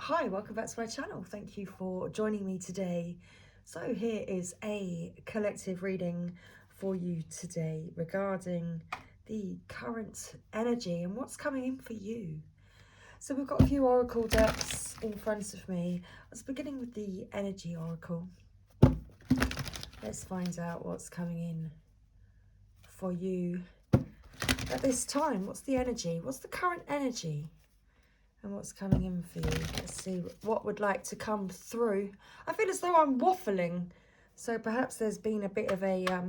Hi, welcome back to my channel. Thank you for joining me today. So here is a collective reading for you today regarding the current energy and what's coming in for you. So we've got a few oracle decks in front of me. Let's beginning with the energy oracle. Let's find out what's coming in for you at this time. What's the energy? What's the current energy? And what's coming in for you? Let's see what would like to come through. I feel as though I'm waffling. So perhaps there's been a bit of a, I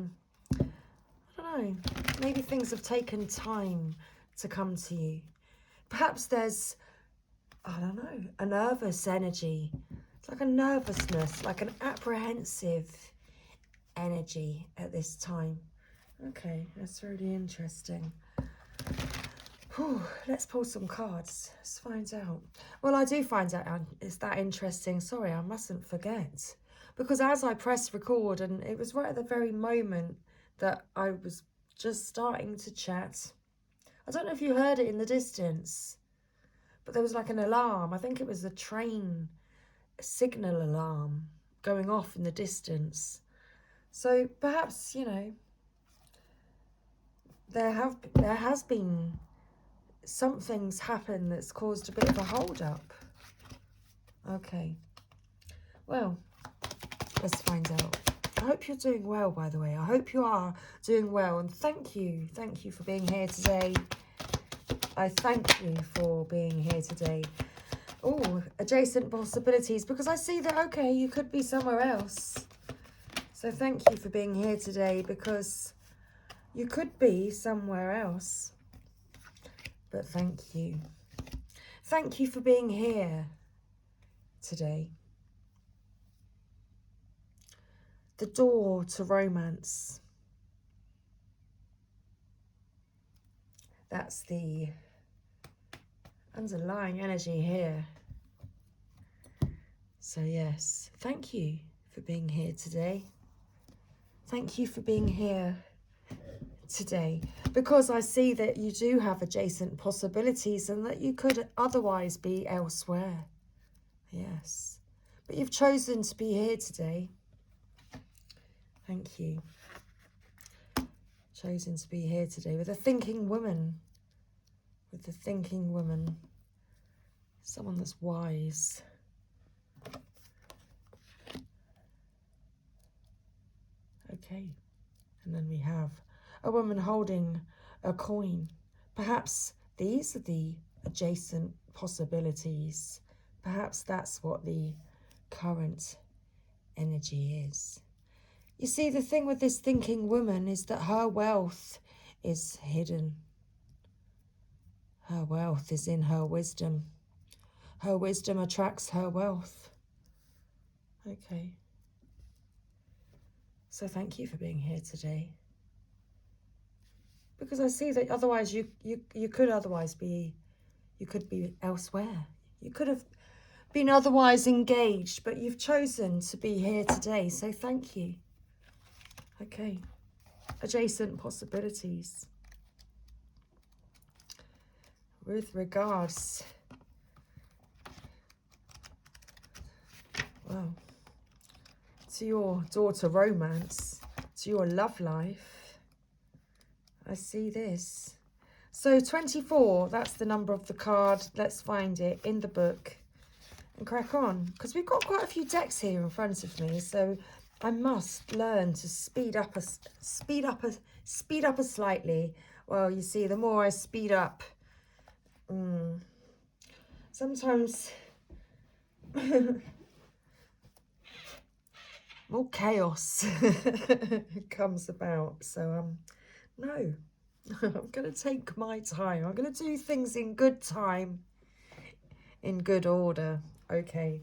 don't know, maybe things have taken time to come to you. Perhaps there's, I don't know, a nervous energy. It's like a nervousness, like an apprehensive energy at this time. Okay, that's really interesting. Whew, let's pull some cards. Let's find out. Well, I do find out it's that interesting. Sorry, I mustn't forget. Because as I pressed record, and it was right at the very moment that I was just starting to chat. I don't know if you heard it in the distance, but there was like an alarm. I think it was the train signal alarm going off in the distance. So perhaps, you know, there has been something's happened that's caused a bit of a hold up. Okay, well, let's find out. I hope you're doing well, by the way. I hope you are doing well, and thank you for being here today. I thank you for being here today. Oh, adjacent possibilities, because I see that, okay, you could be somewhere else. So thank you for being here today, because you could be somewhere else. But thank you. Thank you for being here today. The door to romance. That's the underlying energy here. So yes, thank you for being here today. Thank you for being here today, because I see that you do have adjacent possibilities and that you could otherwise be elsewhere. Yes, but you've chosen to be here today. Thank you. Chosen to be here today with a thinking woman. With the thinking woman. Someone that's wise. Okay. And then we have a woman holding a coin. Perhaps these are the adjacent possibilities. Perhaps that's what the current energy is. You see, the thing with this thinking woman is that her wealth is hidden. Her wealth is in her wisdom. Her wisdom attracts her wealth. Okay. So thank you for being here today. Because I see that otherwise you could otherwise be, you could be elsewhere. You could have been otherwise engaged, but you've chosen to be here today. So thank you. Okay. Adjacent possibilities. With regards, well, to your daughter romance, to your love life, I see this. So 24, that's the number of the card. Let's find it in the book and crack on, because we've got quite a few decks here in front of me, so I must learn to speed up a slightly. Well, you see, the more I speed up, sometimes more chaos comes about. So no, I'm going to take my time. I'm going to do things in good time, in good order. Okay.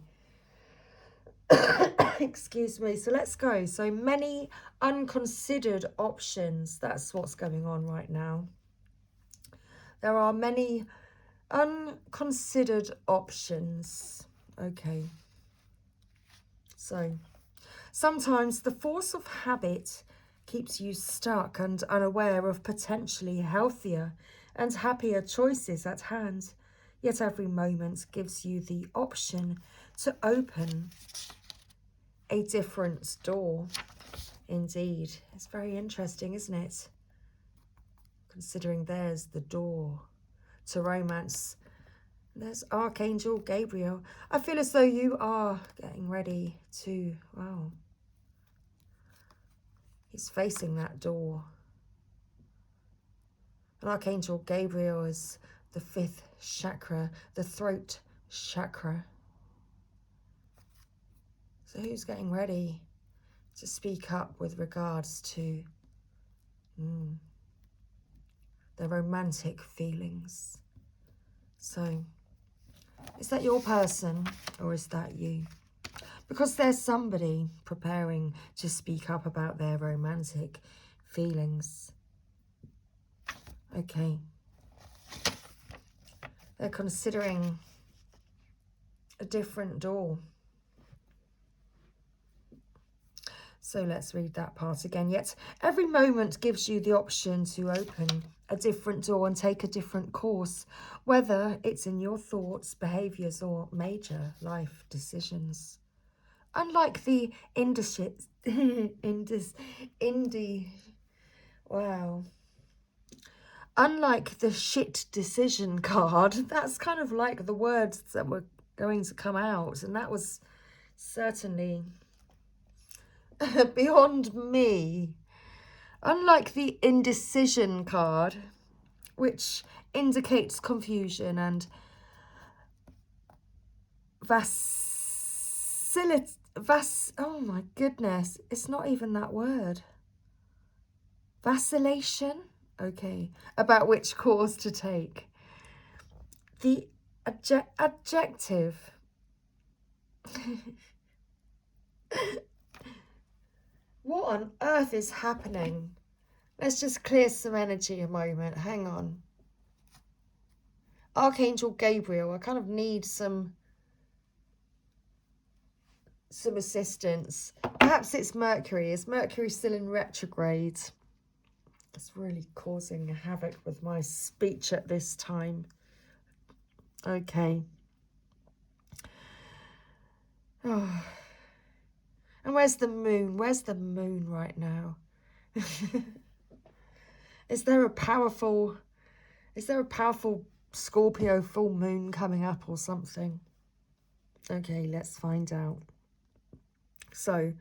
Excuse me. So let's go. So many unconsidered options. That's what's going on right now. There are many unconsidered options. Okay. So sometimes the force of habit keeps you stuck and unaware of potentially healthier and happier choices at hand. Yet every moment gives you the option to open a different door. Indeed. It's very interesting, isn't it? Considering there's the door to romance. There's Archangel Gabriel. I feel as though you are getting ready to, wow. He's facing that door. And Archangel Gabriel is the 5th chakra, the throat chakra. So who's getting ready to speak up with regards to their romantic feelings? So, is that your person or is that you? Because there's somebody preparing to speak up about their romantic feelings. Okay. They're considering a different door. So let's read that part again. Yet every moment gives you the option to open a different door and take a different course, whether it's in your thoughts, behaviors, or major life decisions. Unlike the Unlike the shit decision card, that's kind of like the words that were going to come out, and that was certainly beyond me. Unlike the indecision card, which indicates confusion and oh my goodness, it's not even that word. Vacillation? Okay, about which course to take. The adjective. What on earth is happening? Let's just clear some energy a moment. Hang on. Archangel Gabriel, I kind of need some assistance. Perhaps it's Mercury. Is Mercury still in retrograde? It's really causing havoc with my speech at this time. Okay. Oh. And where's the moon? Where's the moon right now? Is there a powerful Scorpio full moon coming up or something? Okay, let's find out. So,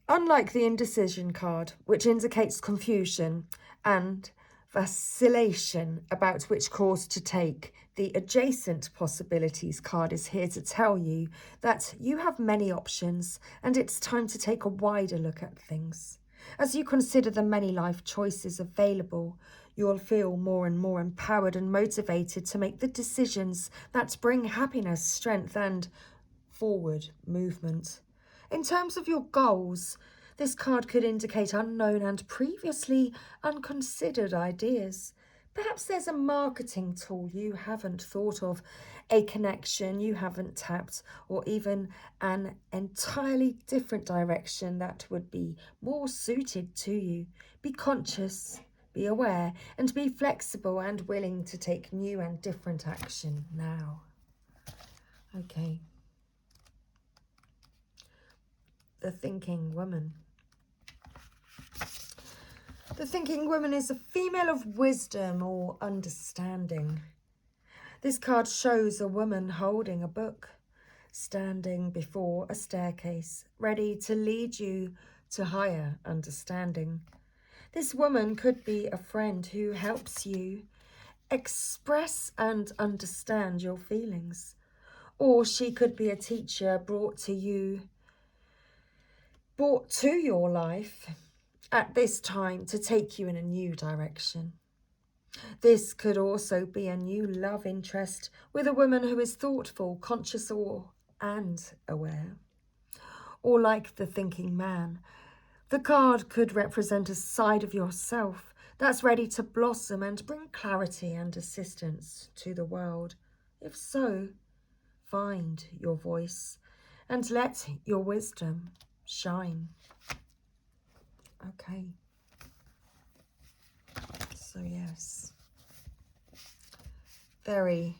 unlike the indecision card, which indicates confusion and vacillation about which course to take, the adjacent possibilities card is here to tell you that you have many options and it's time to take a wider look at things. As you consider the many life choices available, you'll feel more and more empowered and motivated to make the decisions that bring happiness, strength, and forward movement. In terms of your goals, this card could indicate unknown and previously unconsidered ideas. Perhaps there's a marketing tool you haven't thought of, a connection you haven't tapped, or even an entirely different direction that would be more suited to you. Be conscious, be aware, and be flexible and willing to take new and different action now. Okay. The Thinking Woman. The Thinking Woman is a female of wisdom or understanding. This card shows a woman holding a book, standing before a staircase, ready to lead you to higher understanding. This woman could be a friend who helps you express and understand your feelings, or she could be a teacher brought to your life at this time to take you in a new direction. This could also be a new love interest with a woman who is thoughtful, conscious, and aware. Or like the thinking man, the card could represent a side of yourself that's ready to blossom and bring clarity and assistance to the world. If so, find your voice and let your wisdom shine. Okay. So yes, very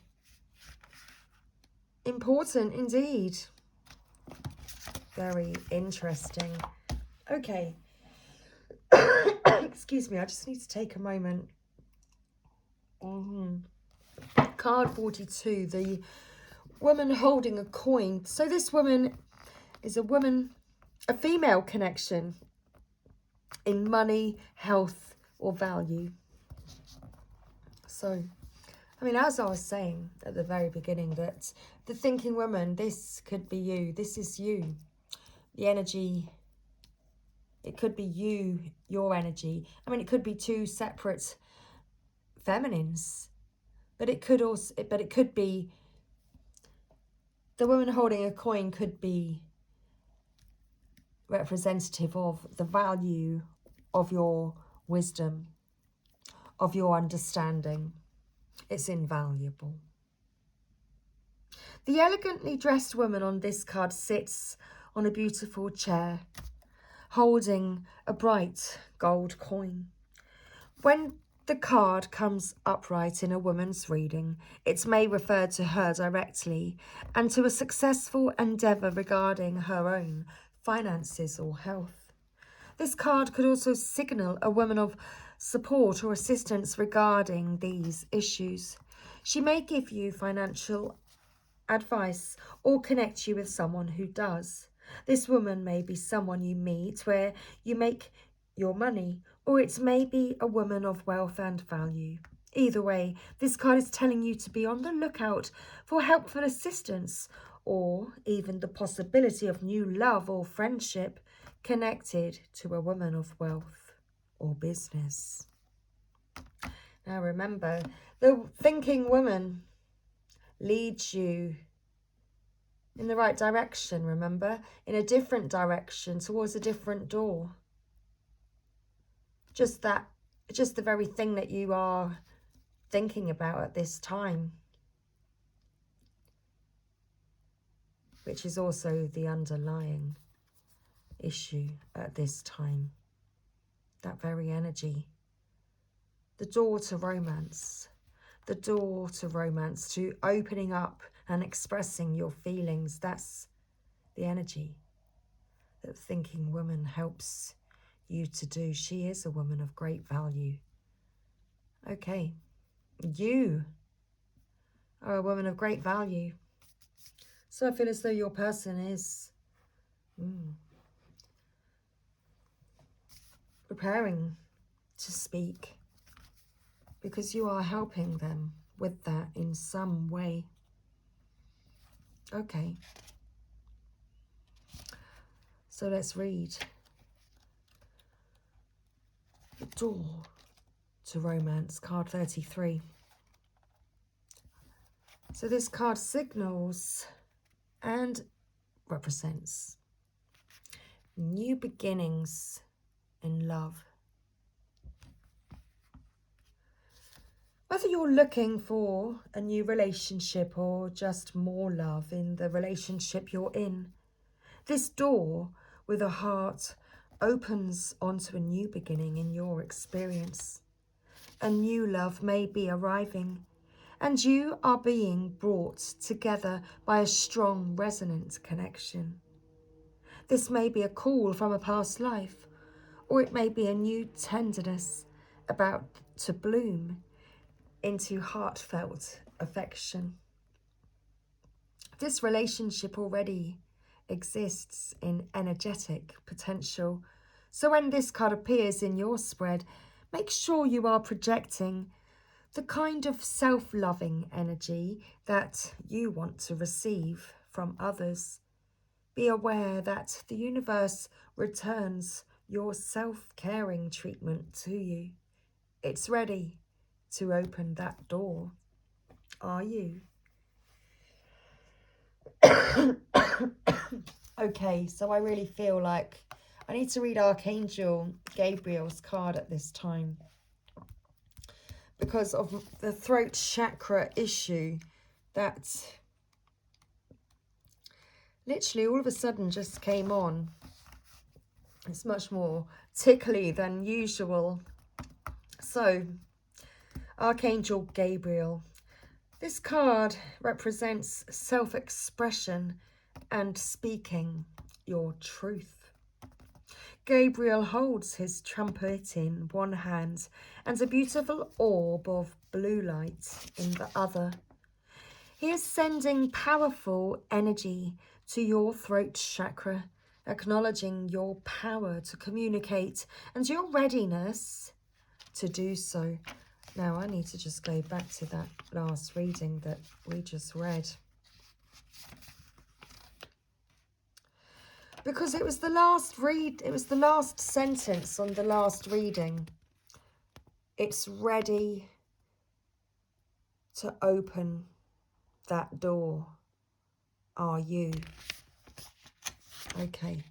important indeed. Very interesting. Okay. Excuse me, I just need to take a moment. Card 42, the woman holding a coin. So this woman is a woman, a female connection in money, health, or value. So, I mean, as I was saying at the very beginning, that the thinking woman, this could be you. This is you. The energy, it could be you, your energy. I mean, it could be two separate feminines, but it could also, but it could be the woman holding a coin could be representative of the value of your wisdom, of your understanding. It's invaluable. The elegantly dressed woman on this card sits on a beautiful chair, holding a bright gold coin. When the card comes upright in a woman's reading, it may refer to her directly and to a successful endeavour regarding her own finances or health. This card could also signal a woman of support or assistance regarding these issues. She may give you financial advice or connect you with someone who does. This woman may be someone you meet where you make your money, or it may be a woman of wealth and value. Either way, this card is telling you to be on the lookout for helpful assistance or even the possibility of new love or friendship connected to a woman of wealth or business. Now remember, the thinking woman leads you in the right direction, remember? In a different direction, towards a different door. Just the very thing that you are thinking about at this time, which is also the underlying issue at this time. That very energy. The door to romance. The door to romance, to opening up and expressing your feelings. That's the energy that thinking woman helps you to do. She is a woman of great value. Okay, you are a woman of great value. So I feel as though your person is preparing to speak, because you are helping them with that in some way. Okay. So let's read the door to romance, card 33. So this card signals and represents new beginnings in love. Whether you're looking for a new relationship or just more love in the relationship you're in, this door with a heart opens onto a new beginning in your experience. A new love may be arriving, and you are being brought together by a strong, resonant connection. This may be a call from a past life, or it may be a new tenderness about to bloom into heartfelt affection. This relationship already exists in energetic potential. So when this card appears in your spread, make sure you are projecting the kind of self-loving energy that you want to receive from others. Be aware that the universe returns your self-caring treatment to you. It's ready to open that door. Are you? Okay, so I really feel like I need to read Archangel Gabriel's card at this time, because of the throat chakra issue that literally all of a sudden just came on. It's much more tickly than usual. So Archangel Gabriel. This card represents self-expression and speaking your truth. Gabriel holds his trumpet in one hand and a beautiful orb of blue light in the other. He is sending powerful energy to your throat chakra, acknowledging your power to communicate and your readiness to do so. Now, I need to just go back to that last reading that we just read, because it was the last sentence on the last reading. It's ready to open that door. Are you? Okay.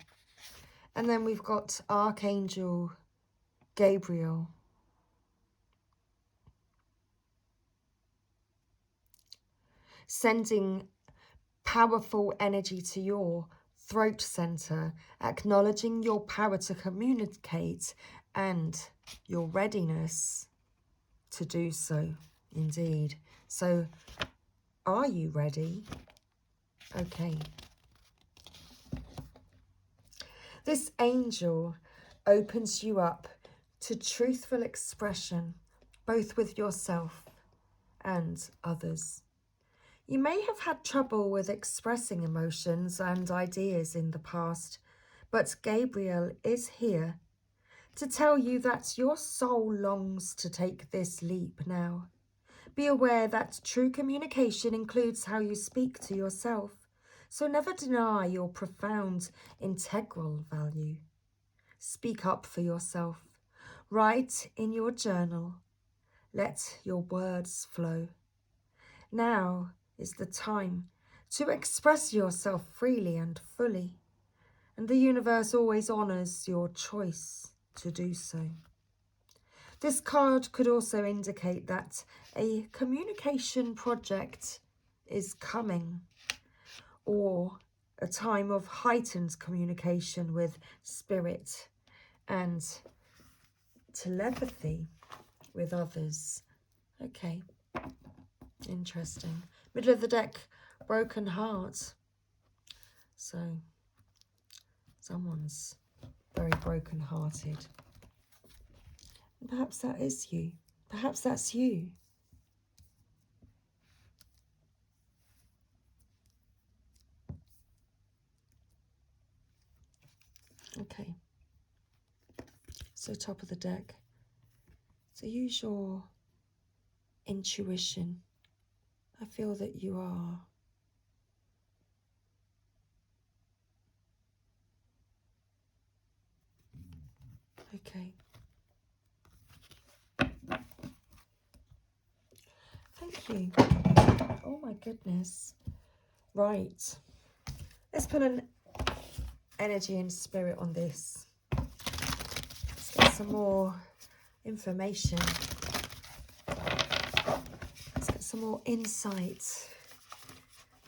And then we've got Archangel Gabriel. Sending powerful energy to your throat center, acknowledging your power to communicate and your readiness to do so, indeed. So, are you ready? Okay. This angel opens you up to truthful expression, both with yourself and others. You may have had trouble with expressing emotions and ideas in the past, but Gabriel is here to tell you that your soul longs to take this leap now. Be aware that true communication includes how you speak to yourself, so never deny your profound, integral value. Speak up for yourself. Write in your journal. Let your words flow. Now is the time to express yourself freely and fully, and the universe always honors your choice to do so. This card could also indicate that a communication project is coming, or a time of heightened communication with spirit and telepathy with others. Okay, interesting. Middle of the deck, broken heart. So someone's very broken-hearted. Perhaps that is you. Perhaps that's you. Okay. So top of the deck. So use your intuition. I feel that you are okay. Thank you. Oh my goodness. Right. Let's put an energy and spirit on this. Let's get some more information. Let's get some more insight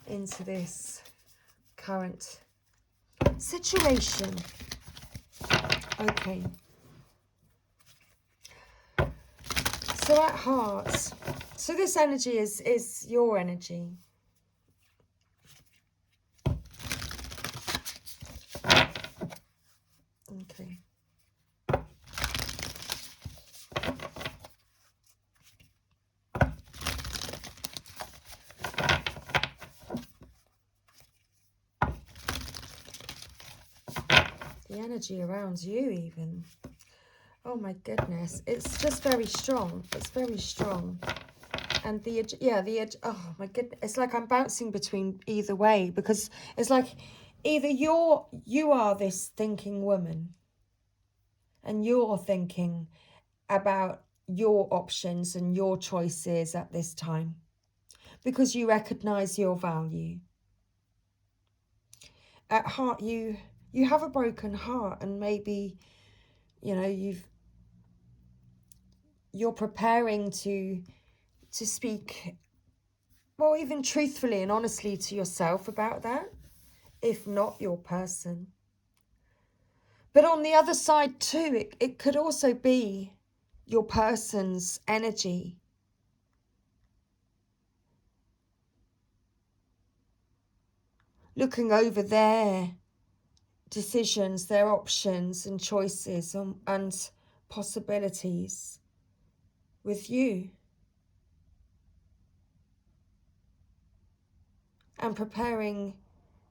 into this current situation. Okay. So at heart, so this energy is your energy. Okay. The energy around you even. Oh my goodness. It's just very strong. It's very strong. And oh my goodness. It's like I'm bouncing between either way, because it's like either you are this thinking woman and you're thinking about your options and your choices at this time because you recognize your value. At heart, you have a broken heart, and maybe, you know, you're preparing to speak, well, even truthfully and honestly to yourself about that, if not your person. But on the other side too, it could also be your person's energy looking over their decisions, their options and choices and possibilities with you. And preparing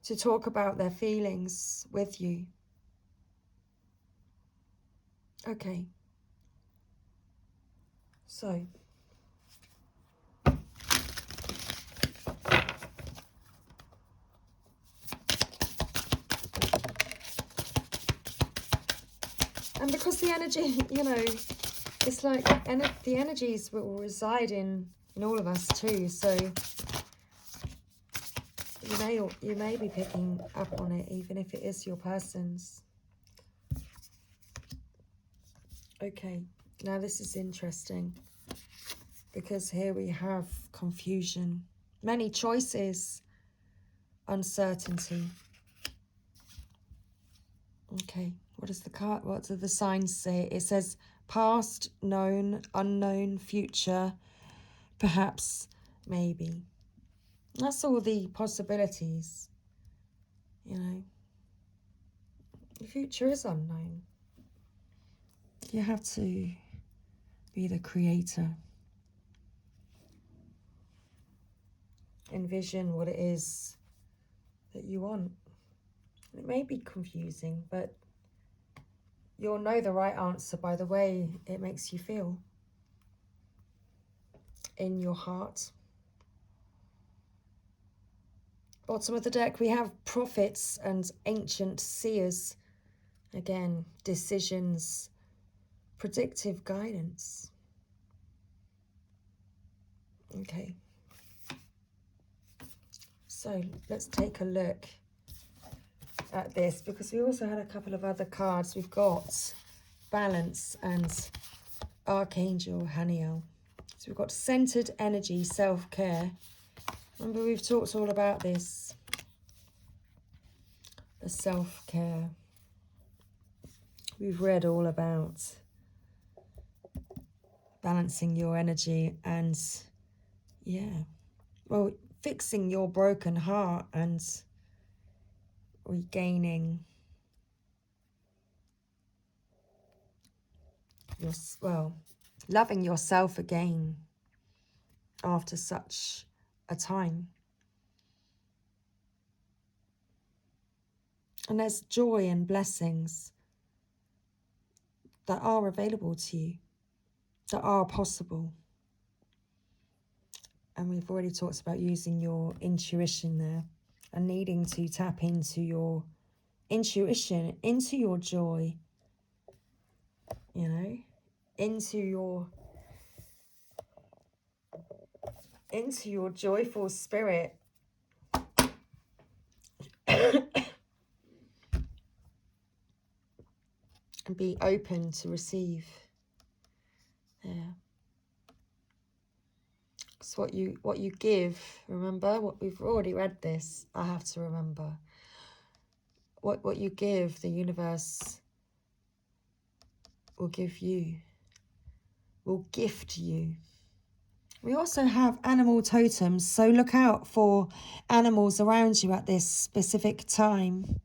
to talk about their feelings with you. Okay. So. And because the energy, you know, it's like the energies will reside in all of us too. So you may be picking up on it, even if it is your person's. Okay, now this is interesting, because here we have confusion, many choices, uncertainty. Okay, what does the card, what do the signs say? It says past, known, unknown, future, perhaps, maybe. That's all the possibilities, you know. The future is unknown. You have to be the creator. Envision what it is that you want. It may be confusing, but you'll know the right answer by the way it makes you feel in your heart. Bottom of the deck, we have prophets and ancient seers. Again, decisions, predictive guidance. Okay. So let's take a look at this, because we also had a couple of other cards. We've got balance and Archangel Haniel. So we've got centered energy, self-care. Remember, we've talked all about this. The self-care. We've read all about balancing your energy and, yeah, well, fixing your broken heart and regaining your, well, loving yourself again after such a time. And there's joy and blessings that are available to you, that are possible. And we've already talked about using your intuition there and needing to tap into your intuition, into your joy, you know, into your joyful spirit. And be open to receive. Yeah. It's what you give. Remember, what we've already read this. I have to remember. What you give, the universe will give you. Will gift you. We also have animal totems, so look out for animals around you at this specific time.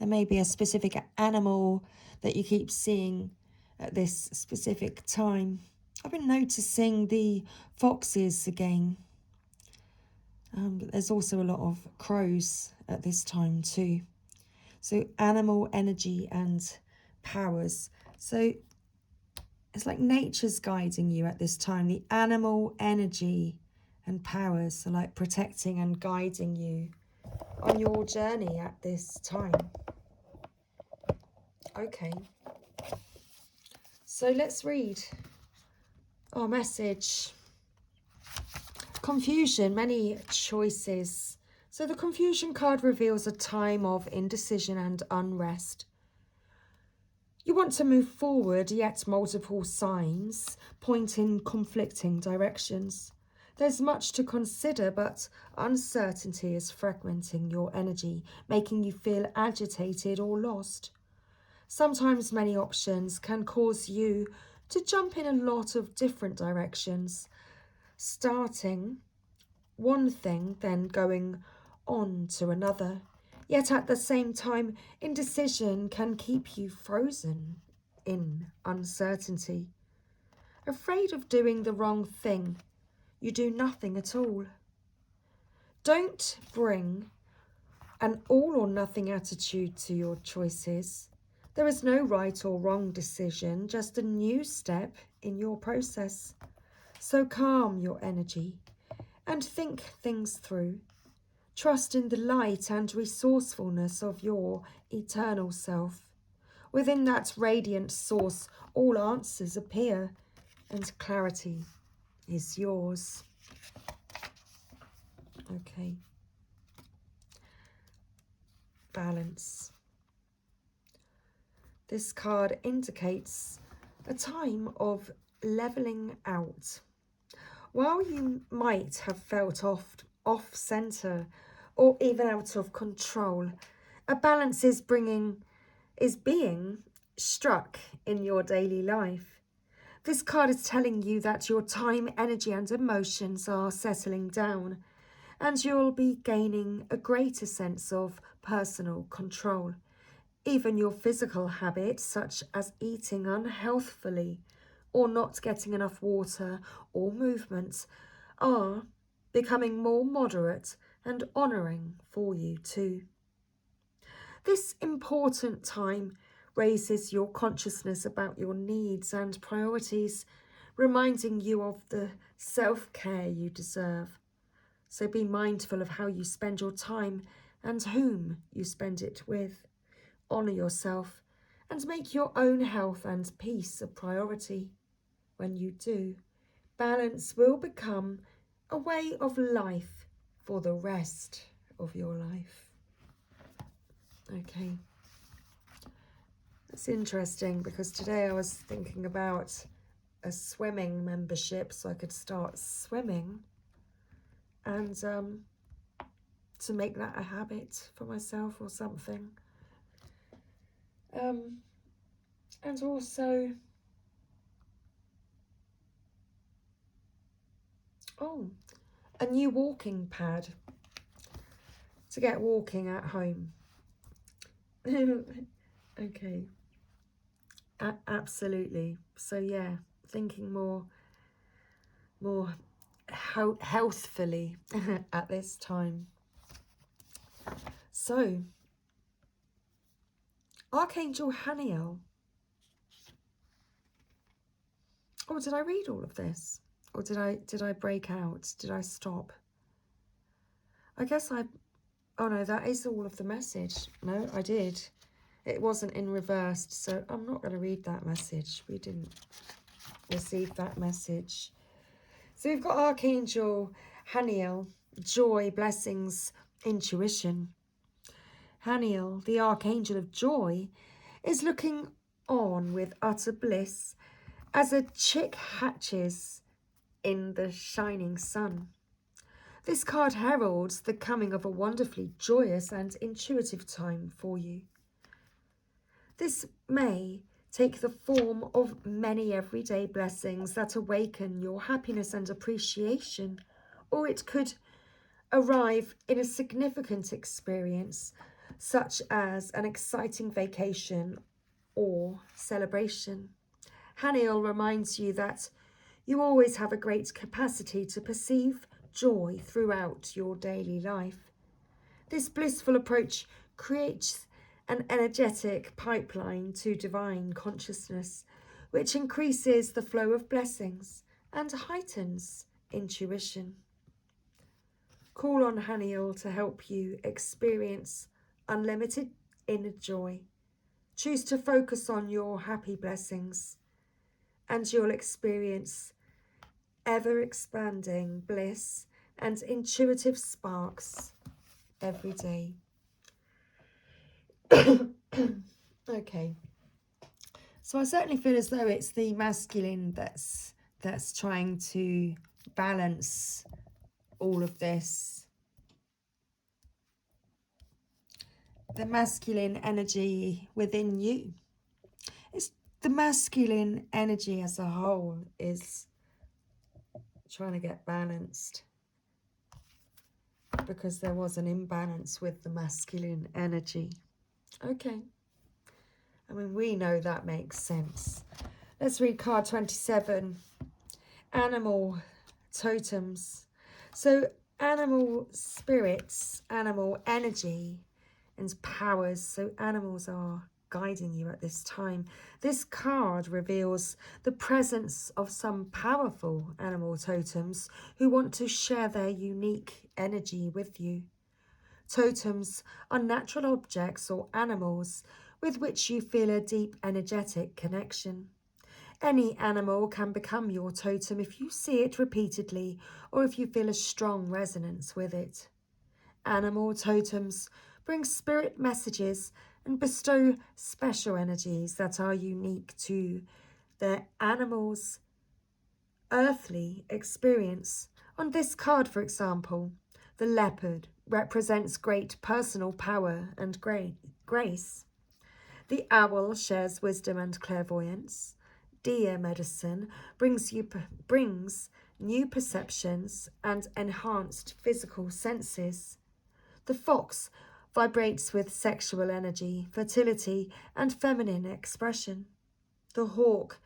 There may be a specific animal that you keep seeing at this specific time. I've been noticing the foxes again. But there's also a lot of crows at this time too. So animal energy and powers. So it's like nature's guiding you at this time. The animal energy and powers are like protecting and guiding you on your journey at this time. Okay. So let's read our message. Confusion, many choices. So the confusion card reveals a time of indecision and unrest. You want to move forward, yet multiple signs point in conflicting directions. There's much to consider, but uncertainty is fragmenting your energy, making you feel agitated or lost. Sometimes many options can cause you to jump in a lot of different directions, starting one thing, then going on to another. Yet at the same time, indecision can keep you frozen in uncertainty. Afraid of doing the wrong thing, you do nothing at all. Don't bring an all or nothing attitude to your choices. There is no right or wrong decision, just a new step in your process. So calm your energy and think things through. Trust in the light and resourcefulness of your eternal self. Within that radiant source, all answers appear and clarity is yours. Okay. Balance. This card indicates a time of leveling out. While you might have felt off center or even out of control, a balance is being struck in your daily life. This card is telling you that your time, energy and emotions are settling down, and you'll be gaining a greater sense of personal control. Even your physical habits, such as eating unhealthfully or not getting enough water or movement, are becoming more moderate and honouring for you too. This important time raises your consciousness about your needs and priorities, reminding you of the self-care you deserve. So be mindful of how you spend your time and whom you spend it with. Honour yourself and make your own health and peace a priority. When you do, balance will become a way of life for the rest of your life. Okay. It's interesting because today I was thinking about a swimming membership so I could start swimming and to make that a habit for myself or something. And also, a new walking pad to get walking at home. Okay. Absolutely. So yeah, thinking more healthfully at this time. So, Archangel Haniel. Oh, did I read all of this? Or did I break out? Did I stop? I guess oh no, that is all of the message. No, I did. It wasn't in reversed, so I'm not going to read that message. We didn't receive that message. So we've got Archangel Haniel, joy, blessings, intuition. Haniel, the Archangel of joy, is looking on with utter bliss as a chick hatches in the shining sun. This card heralds the coming of a wonderfully joyous and intuitive time for you. This may take the form of many everyday blessings that awaken your happiness and appreciation, or it could arrive in a significant experience, such as an exciting vacation or celebration. Haniel reminds you that you always have a great capacity to perceive joy throughout your daily life. This blissful approach creates an energetic pipeline to divine consciousness, which increases the flow of blessings and heightens intuition. Call on Haniel to help you experience unlimited inner joy. Choose to focus on your happy blessings, and you'll experience ever-expanding bliss and intuitive sparks every day. Okay, so I certainly feel as though it's the masculine that's trying to balance all of this. The masculine energy within you. It's the masculine energy as a whole is trying to get balanced. because there was an imbalance with the masculine energy. Okay. I mean, we know that makes sense. Let's read card 27. Animal totems. So animal spirits, animal energy and powers. So animals are guiding you at this time. This card reveals the presence of some powerful animal totems who want to share their unique energy with you. Totems are natural objects or animals with which you feel a deep energetic connection. Any animal can become your totem if you see it repeatedly or if you feel a strong resonance with it. Animal totems bring spirit messages and bestow special energies that are unique to their animal's earthly experience. On this card, for example, the leopard represents great personal power and grace. The owl shares wisdom and clairvoyance. Deer medicine brings new perceptions and enhanced physical senses. The fox vibrates with sexual energy, fertility, and feminine expression. The hawk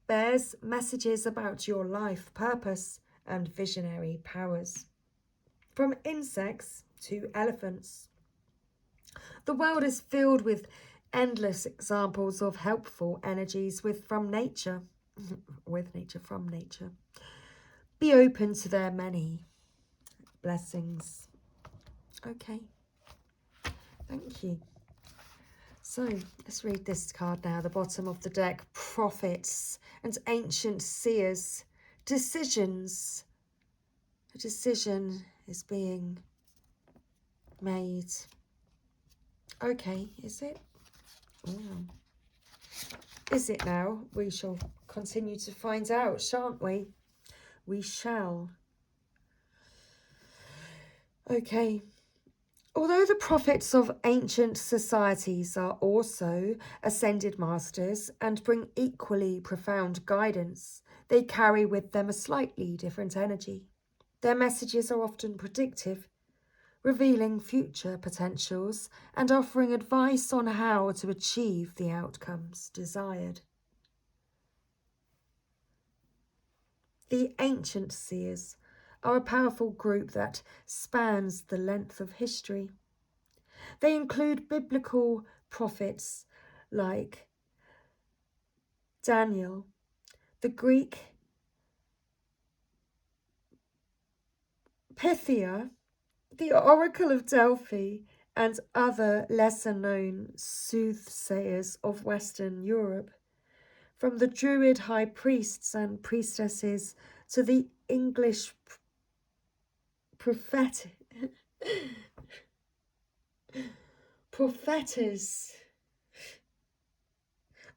bears messages about your life purpose and visionary powers. From insects to elephants, the world is filled with endless examples of helpful energies from nature. Be open to their many blessings. Okay, thank you. So let's read this card now, the bottom of the deck. Prophets and ancient seers. Decisions. A decision is being made. Okay, is it? Oh. Is it now? We shall continue to find out, shan't we? We shall. Okay. Although the prophets of ancient societies are also ascended masters and bring equally profound guidance, they carry with them a slightly different energy. Their messages are often predictive, revealing future potentials and offering advice on how to achieve the outcomes desired. The ancient seers are a powerful group that spans the length of history. They include biblical prophets like Daniel, the Greek Pythia, the Oracle of Delphi, and other lesser-known soothsayers of Western Europe. From the Druid high priests and priestesses to the English prophetess.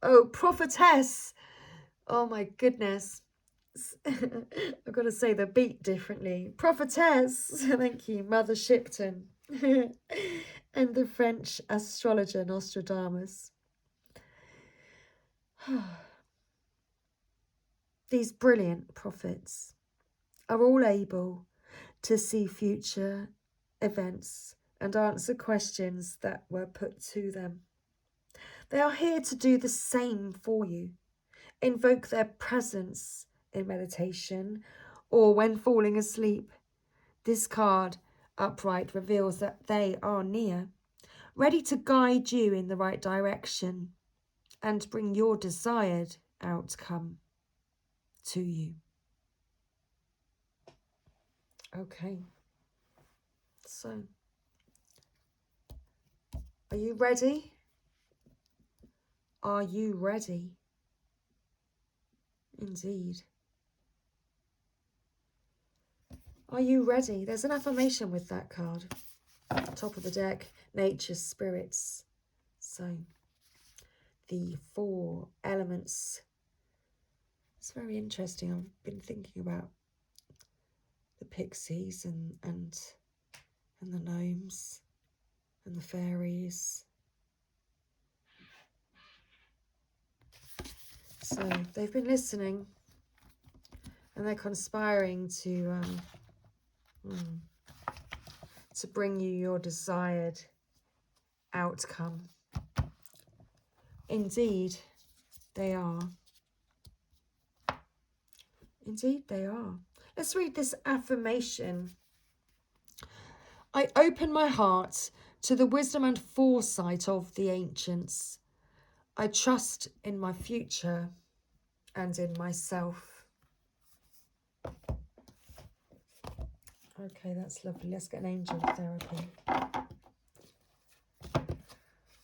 Oh, prophetess. Oh my goodness. I've got to say the beat differently. Prophetess. Thank you, Mother Shipton. And the French astrologer Nostradamus. These brilliant prophets are all able to see future events and answer questions that were put to them. They are here to do the same for you. Invoke their presence in meditation or when falling asleep. This card upright reveals that they are near, ready to guide you in the right direction and bring your desired outcome to you. Okay, so are you ready? Are you ready? Indeed. Are you ready? There's an affirmation with that card. Top of the deck, nature spirits. So the 4 elements. It's very interesting. I've been thinking about the pixies and the gnomes and the fairies. So they've been listening and they're conspiring to to bring you your desired outcome. Indeed, they are. Indeed, they are. Let's read this affirmation. I open my heart to the wisdom and foresight of the ancients. I trust in my future and in myself. Okay, that's lovely. Let's get an angel therapy.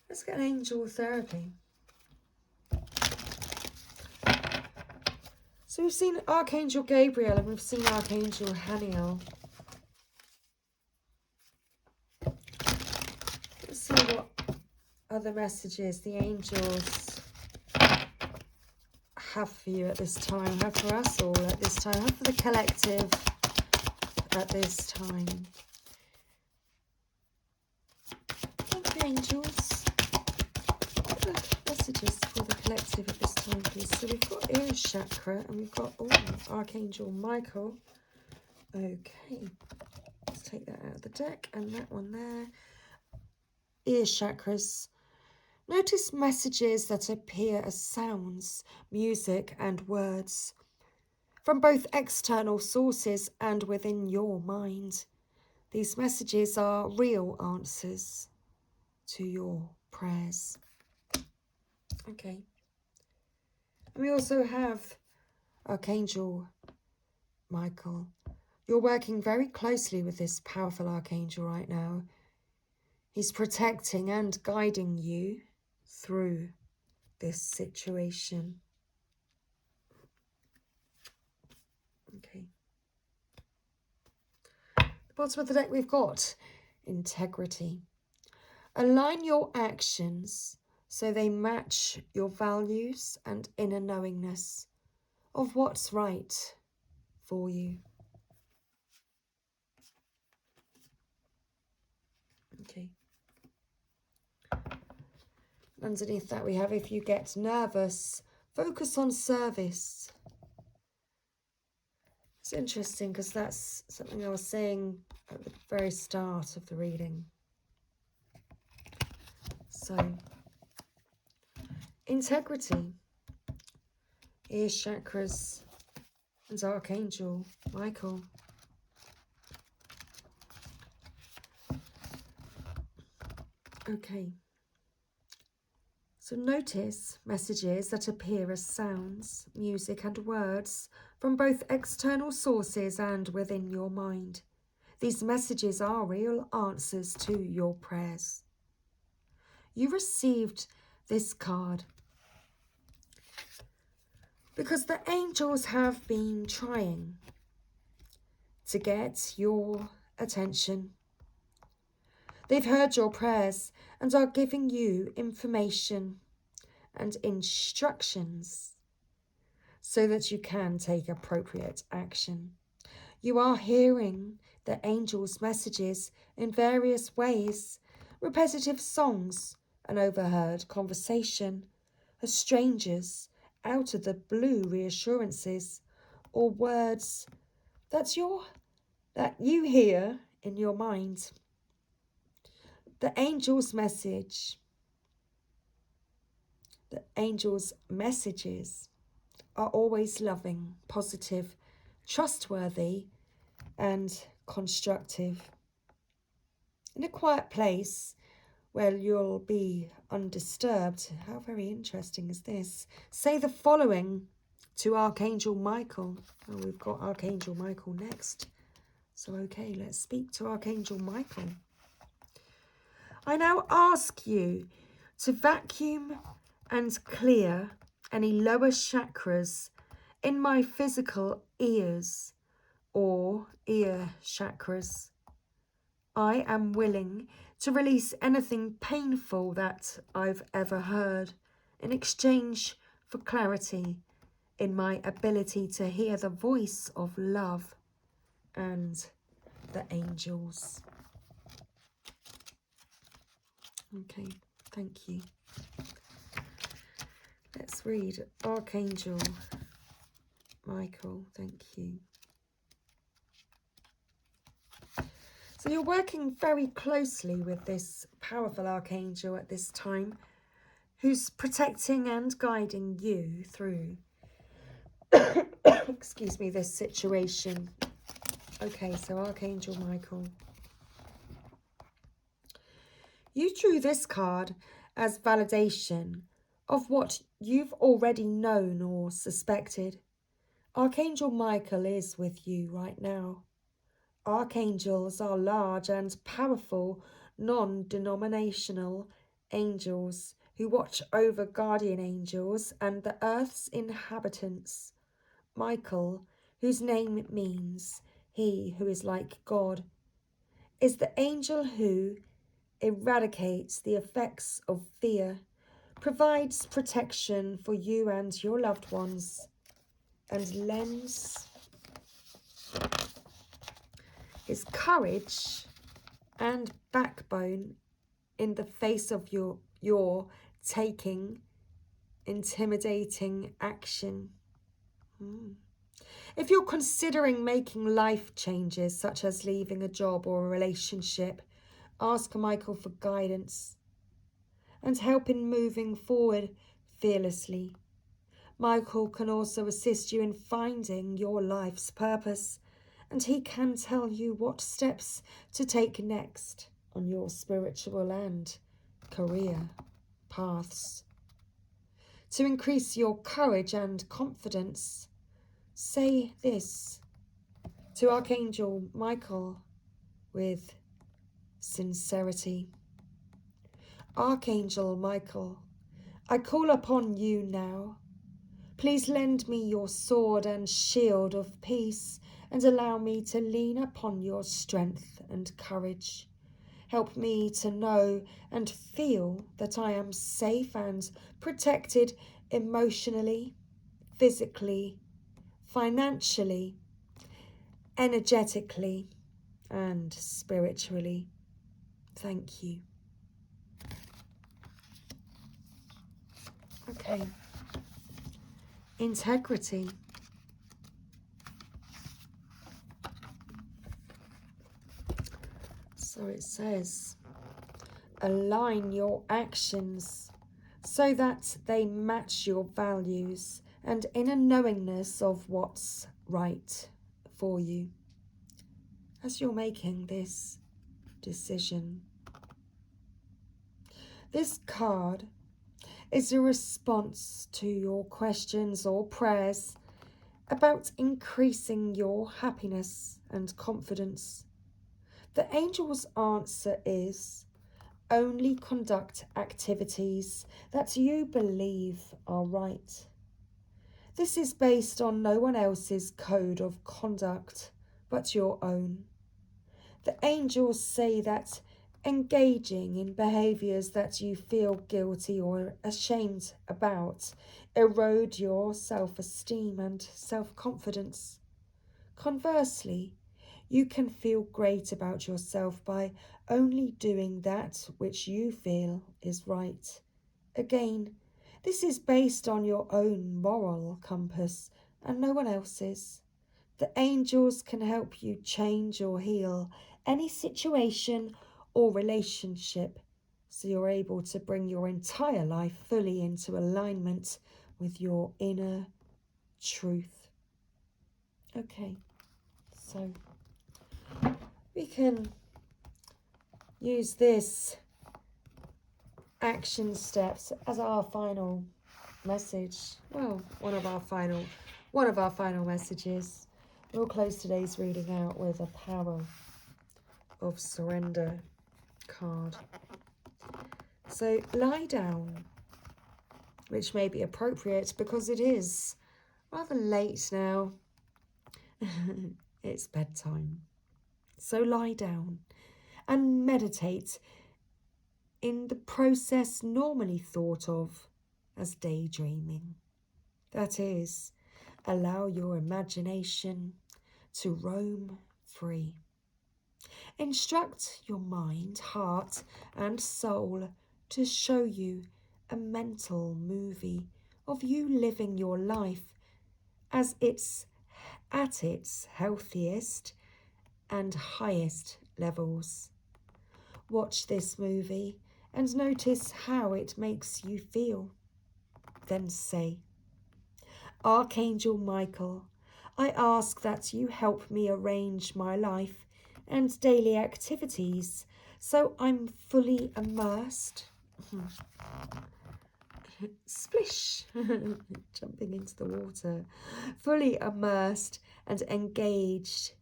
Let's get an angel therapy. So we've seen Archangel Gabriel and we've seen Archangel Haniel. Let's see what other messages the angels have for you at this time, have for us all at this time, have for the collective at this time. Thank you, angels. Messages for the collective at this time, please. So we've got ear chakra and we've got Archangel Michael. Okay, let's take that out of the deck and that one there. Ear chakras. Notice messages that appear as sounds, music and words from both external sources and within your mind. These messages are real answers to your prayers. Okay. And we also have Archangel Michael. You're working very closely with this powerful archangel right now. He's protecting and guiding you through this situation. Okay. The bottom of the deck we've got integrity. Align your actions so they match your values and inner knowingness of what's right for you. Okay. Underneath that we have, if you get nervous, focus on service. It's interesting because that's something I was saying at the very start of the reading. So, integrity, ear chakras, and Archangel Michael. Okay. So notice messages that appear as sounds, music and words from both external sources and within your mind. These messages are real answers to your prayers. You received this card because the angels have been trying to get your attention. They've heard your prayers and are giving you information and instructions so that you can take appropriate action. You are hearing the angels' messages in various ways, repetitive songs, an overheard conversation, a stranger's out of the blue reassurances, or words that you hear in your mind. The angels' messages are always loving, positive, trustworthy, and constructive. In a quiet place where you'll be undisturbed. How very interesting is this? Say the following to Archangel Michael. Oh, we've got Archangel Michael next. So, okay, let's speak to Archangel Michael. I now ask you to vacuum and clear any lower chakras in my physical ears or ear chakras. I am willing to release anything painful that I've ever heard in exchange for clarity in my ability to hear the voice of love and the angels. Okay, thank you. Let's read Archangel Michael, thank you. So you're working very closely with this powerful archangel at this time, who's protecting and guiding you through, excuse me, this situation. Okay, so Archangel Michael. You drew this card as validation of what you've already known or suspected. Archangel Michael is with you right now. Archangels are large and powerful, non-denominational angels who watch over guardian angels and the earth's inhabitants. Michael, whose name means he who is like God, is the angel who eradicates the effects of fear, provides protection for you and your loved ones, and lends his courage and backbone in the face of your taking intimidating action. If you're considering making life changes, such as leaving a job or a relationship, ask Michael for guidance and help in moving forward fearlessly. Michael can also assist you in finding your life's purpose, and he can tell you what steps to take next on your spiritual and career paths. To increase your courage and confidence, say this to Archangel Michael with sincerity. Archangel Michael, I call upon you now. Please lend me your sword and shield of peace and allow me to lean upon your strength and courage. Help me to know and feel that I am safe and protected emotionally, physically, financially, energetically, and spiritually. Thank you. Okay. Integrity. So it says, align your actions so that they match your values and inner knowingness of what's right for you as you're making this decision. This card is a response to your questions or prayers about increasing your happiness and confidence. The angel's answer is, only conduct activities that you believe are right. This is based on no one else's code of conduct but your own. The angels say that engaging in behaviours that you feel guilty or ashamed about erode your self-esteem and self-confidence. Conversely, you can feel great about yourself by only doing that which you feel is right. Again, this is based on your own moral compass and no one else's. The angels can help you change or heal any situation or relationship so you're able to bring your entire life fully into alignment with your inner truth. Okay, so we can use this action steps as our final message. Well, one of our final messages. We'll close today's reading out with a power of surrender card. So lie down, which may be appropriate because it is rather late now. It's bedtime. So lie down and meditate in the process normally thought of as daydreaming. That is, allow your imagination to roam free. Instruct your mind, heart, and soul to show you a mental movie of you living your life as it's at its healthiest and highest levels. Watch this movie and notice how it makes you feel. Then say, Archangel Michael, I ask that you help me arrange my life and daily activities so I'm fully immersed. Splish! Jumping into the water. Fully immersed and engaged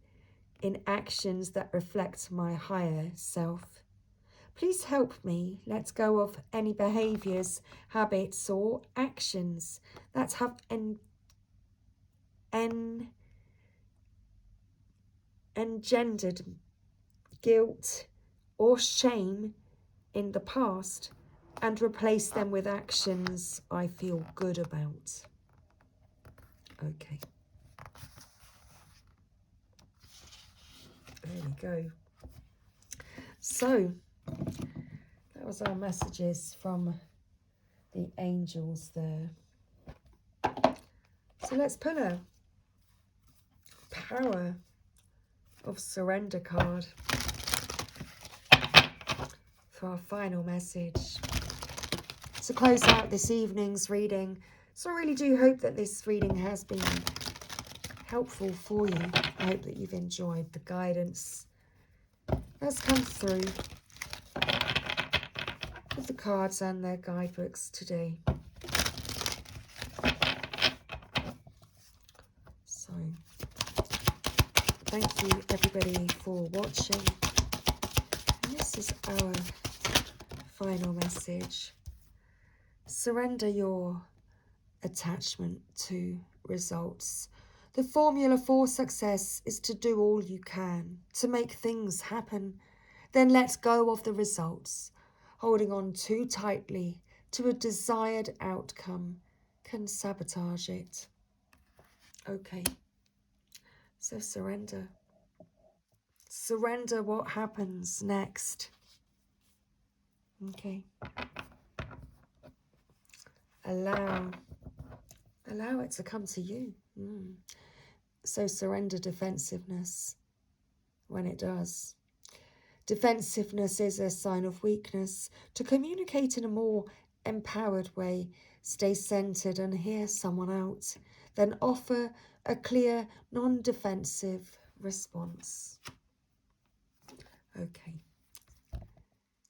in actions that reflect my higher self. Please help me let go of any behaviours, habits or actions that have engendered guilt or shame in the past and replace them with actions I feel good about. Okay. There we go. So, that was our messages from the angels there. So let's pull a Power of Surrender card for our final message to close out this evening's reading. So I really do hope that this reading has been helpful for you. I hope that you've enjoyed the guidance that's come through with the cards and their guidebooks today. So thank you everybody for watching. And this is our final message. Surrender your attachment to results. The formula for success is to do all you can to make things happen, then let go of the results. Holding on too tightly to a desired outcome can sabotage it. Okay, so surrender. Surrender what happens next. Okay. Allow it to come to you. So surrender defensiveness when it does. Defensiveness is a sign of weakness. To communicate in a more empowered way, stay centered and hear someone out. Then offer a clear, non-defensive response. Okay.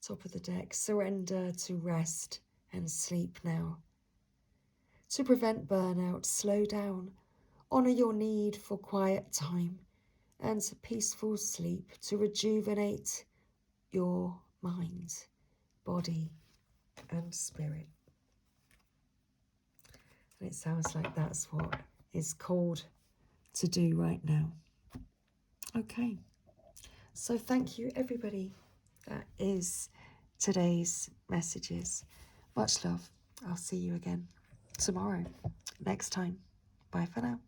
Top of the deck. Surrender to rest and sleep now. To prevent burnout, slow down. Honor your need for quiet time and peaceful sleep to rejuvenate your mind, body and spirit. And it sounds like that's what is called to do right now. Okay, so thank you everybody. That is today's messages. Much love. I'll see you again tomorrow, next time. Bye for now.